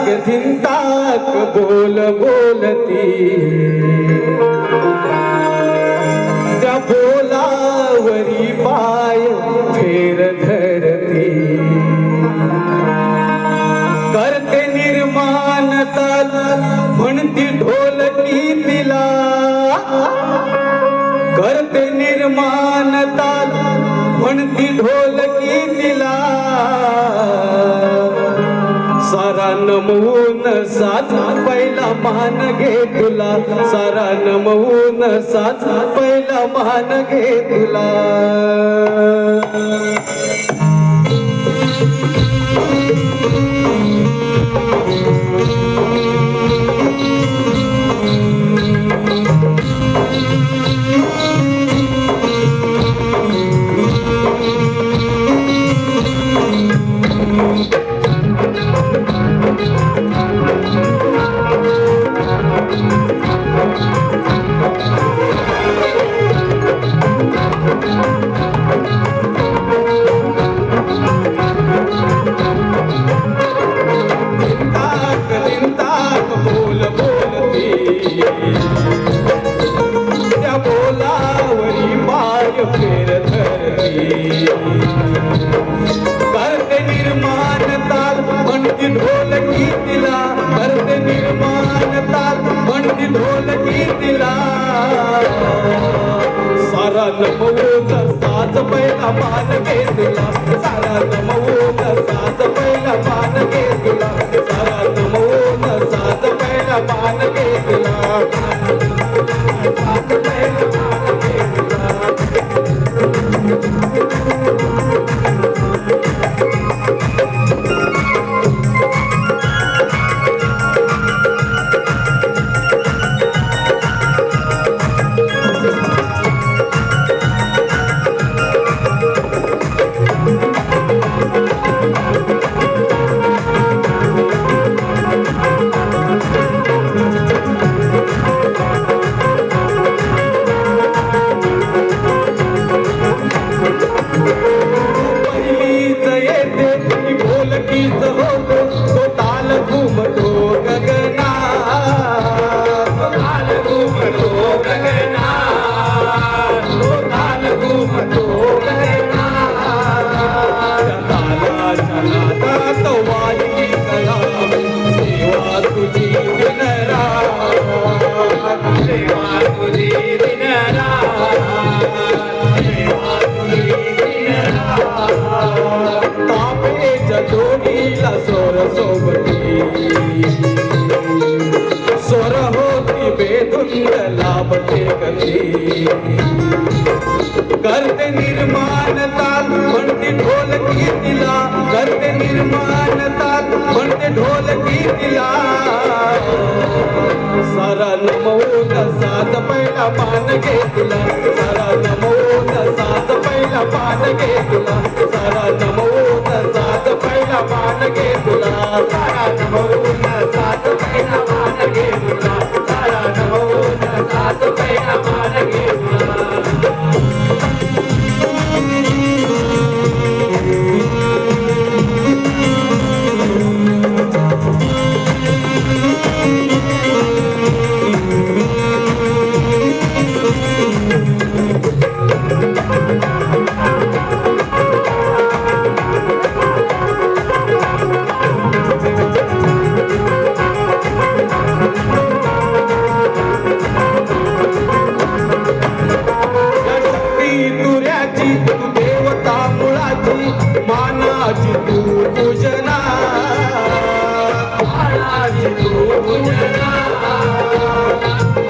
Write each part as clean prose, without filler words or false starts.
धिंताक बोल बोलती त्या बोलावरी पाय फेर धरती करते निर्माण ताल म्हणती ढोलकी तिला करते निर्माण ताल म्हणती ढोलकी तिला सारा नमवून साच पहिला मान घे तुला सारा नमवून साच पहिला मान घे तुला त्या बोलावरी पाय फेर धरती करते निर्माण ताल म्हणती ढोलकी तिला करते निर्माण ताल म्हणती ढोलकी तिला सारा नमवून साज पहिला मान घे तुला सारा नमवून साज पहिला मान घे तुला सारा नमवून साज पहिला मान घे तुला सोर सोबती सोर होती बेधुंद लाभते गती करते निर्माण ताल म्हणते ढोलकी तिला करते निर्माण ताल म्हणते ढोलकी तिला सारा नमवून साज पहिला मान घे तुला सारा नमवून साज पहिला मान घे तुला सारा नमवून साज पहिला मान घे तुला सारा नमवून साज पहिला मान घे तुला सारा नमवून साज पहिला मान घे तुला मानाची तू पूजना मानाची तू पूजना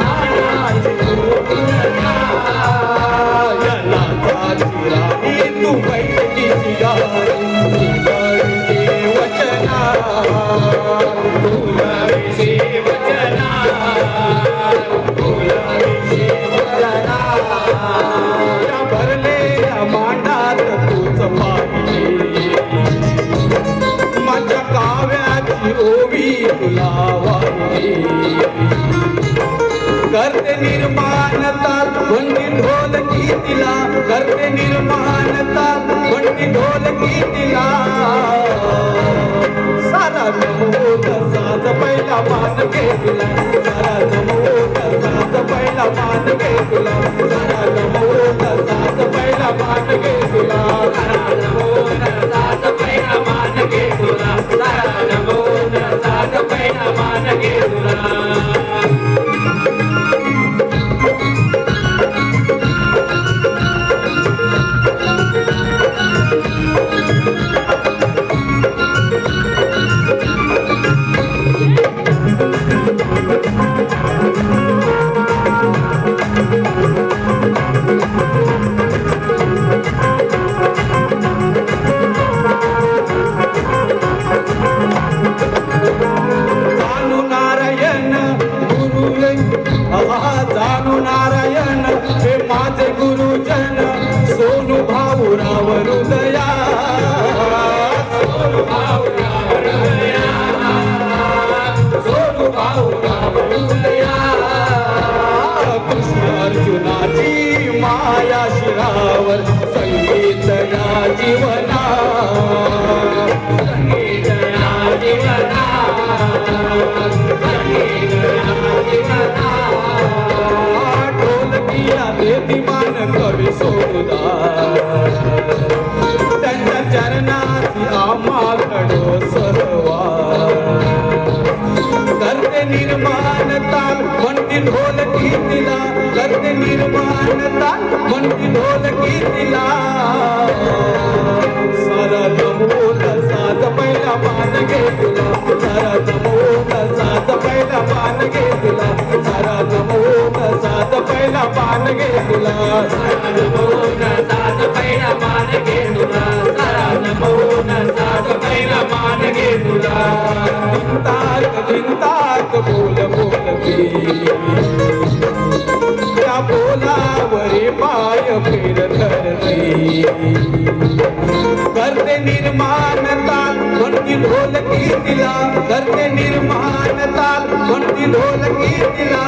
मानाची तू पूजना या नाचाची राणी तू बैठकीची गाणी तुझे वचना तुझे वचना तुझे वचना या भरलेल्या मांडात तूच पाहिजे माझ्या काव्याची ओवी तुला वाहिली करते निर्माण ताल म्हणती ढोलकी तिला करते निर्माण ताल म्हणती ढोलकी तिला सारा नमो घडो सहवास करते निर्माण ताल म्हणती ढोलकी तिला करते निर्माण ताल म्हणती ढोलकी तिला सारा नमून साज पहिला मान घे तुला सारा नमून साज पहिला मान घे तुला सारा नमून साज पहिला मान घे तुला सारा नमून साज पहिला मान घे तुला सारा नमून साज पहिला मान घे तुला धिंताक बोल बोलती त्या बोलावरी पाय फिर धरती करते निर्माण ताल म्हणती ढोलकी तिला करते निर्माण ताल म्हणती ढोलकी तिला